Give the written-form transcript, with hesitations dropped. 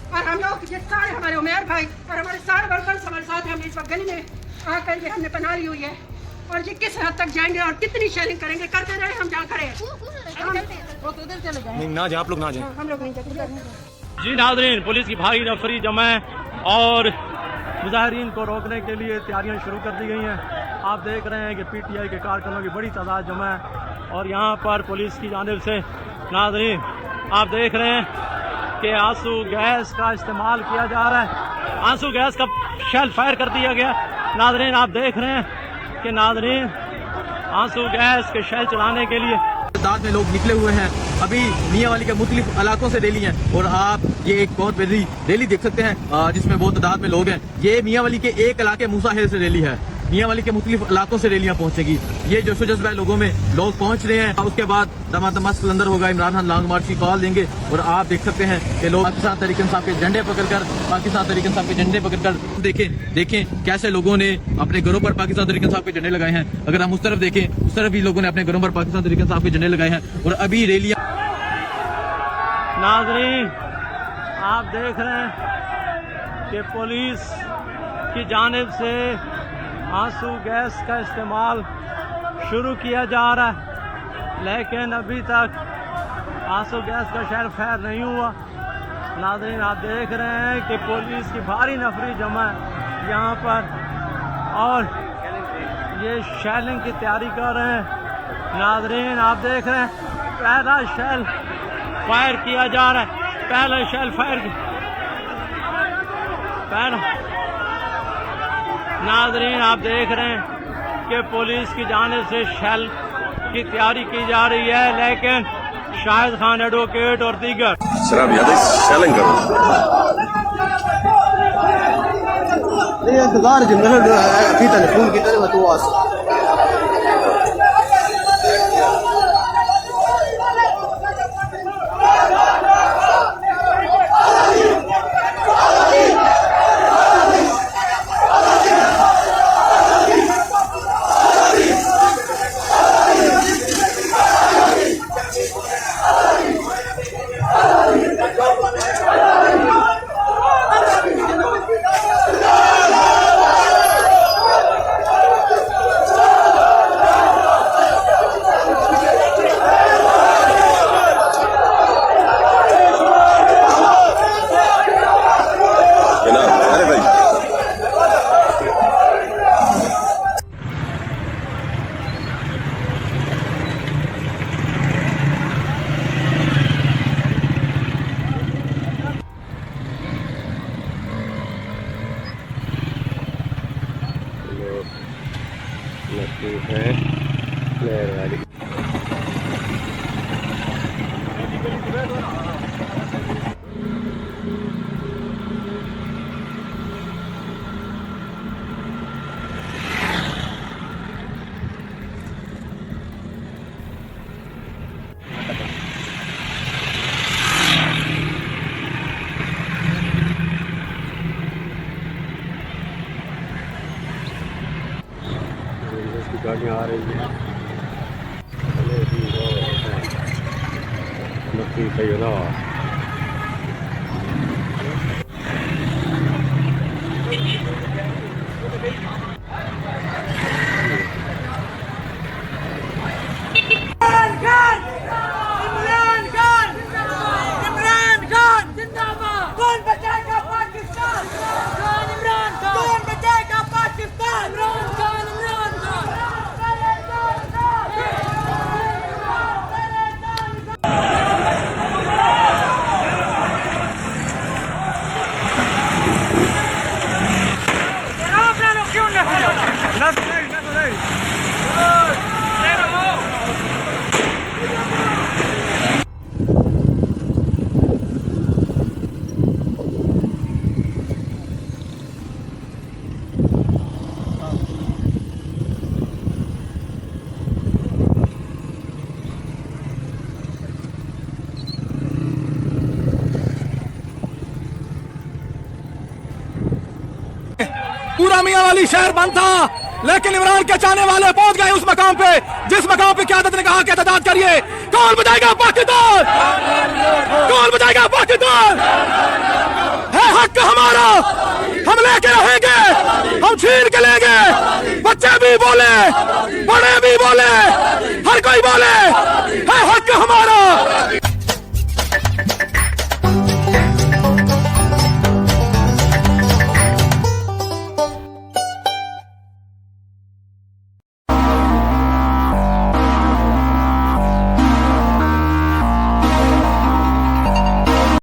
और हम लोग ये सारे हमारे उमेर भाई और हमारे सारे वर्कर्स हमारे साथ हैं। हम इस वक्त गली में आकर ये हमने पनाह ली हुई है और ये किस हद तक जाएंगे और कितनी शेयरिंग करेंगे, करते रहे हम जहाँ खड़े हैं। नहीं ना जाए, आप लोग ना जाए, हम लोग नहीं जाते। जी नाज़रीन, पुलिस की भारी नफरी जमा है और मुजाहिरीन को रोकने के लिए तैयारियां शुरू कर दी गई हैं। आप देख रहे हैं कि पीटीआई के कारकुनों की बड़ी तादाद जमा है और यहाँ पर पुलिस की जानिब से नाज़रीन आप देख रहे हैं कि आंसू गैस का इस्तेमाल किया जा रहा है। आंसू गैस का शेल फायर कर दिया गया। नाज़रीन आप देख रहे हैं कि नाज़रीन आंसू गैस के शेल चलाने के लिए तादाद में लोग निकले हुए हैं। अभी मियांवाली के मुख्तलिफ इलाकों से रैली है और आप ये एक बहुत बड़ी रैली देख सकते हैं जिसमें बहुत तादाद में लोग हैं। ये मियांवाली के एक इलाके मूसा हिल से रैली है। मियांवाली के मुख्तलिफ इलाकों से रैलियां पहुंचेगी। ये जोशो जज्बा लोगों में लोग पहुंच रहे हैं। उसके बाद दमादम कलंदर होगा, इमरान खान लॉन्ग मार्च की कॉल देंगे और आप देख सकते हैं कि लोग पाकिस्तान तहरीक इंसाफ के झंडे पकड़कर देखें कैसे लोगों ने अपने घरों पर पाकिस्तान तहरीक इंसाफ के झंडे लगाए हैं। अगर हम उस तरफ देखें, उस तरफ भी लोगों ने अपने घरों पर पाकिस्तान तहरीक इंसाफ के झंडे लगाए हैं और अभी रैलियां। नाज़रीन आप देख रहे हैं कि पुलिस की जानिब से आंसू गैस का इस्तेमाल शुरू किया जा रहा है, लेकिन अभी तक आंसू गैस का शेल फायर नहीं हुआ। नाज़रीन आप देख रहे हैं कि पुलिस की भारी नफरी जमा है यहाँ पर और ये शेलिंग की तैयारी कर रहे हैं। नाज़रीन आप देख रहे हैं पहला शेल फायर किया जा रहा है। पहला शेल फायर नाज़रीन आप देख रहे हैं कि पुलिस की जानिब से शेल की तैयारी की जा रही है, लेकिन शाहिद खान एडवोकेट और दीगर शराब याद शेलिंग करो। इंतजार अभी टेलीफोन की तरह तो गाड़ियाँ आ रही हैं। सही ना पूरा मियांवाली शहर बंद था। लेकिन इमरान के चाहने वाले पहुंच गए उस मकाम पे जिस मकाम पे क़यादत ने कहा कि एहतजाज करिए। कौन बचाएगा पाकिस्तान? कौन बचाएगा पाकिस्तान? है हक हमारा, हम लेके रहेंगे, हम छीन के लेंगे। बच्चे भी बोले, बड़े भी बोले, हर कोई बोले, है हक हमारा।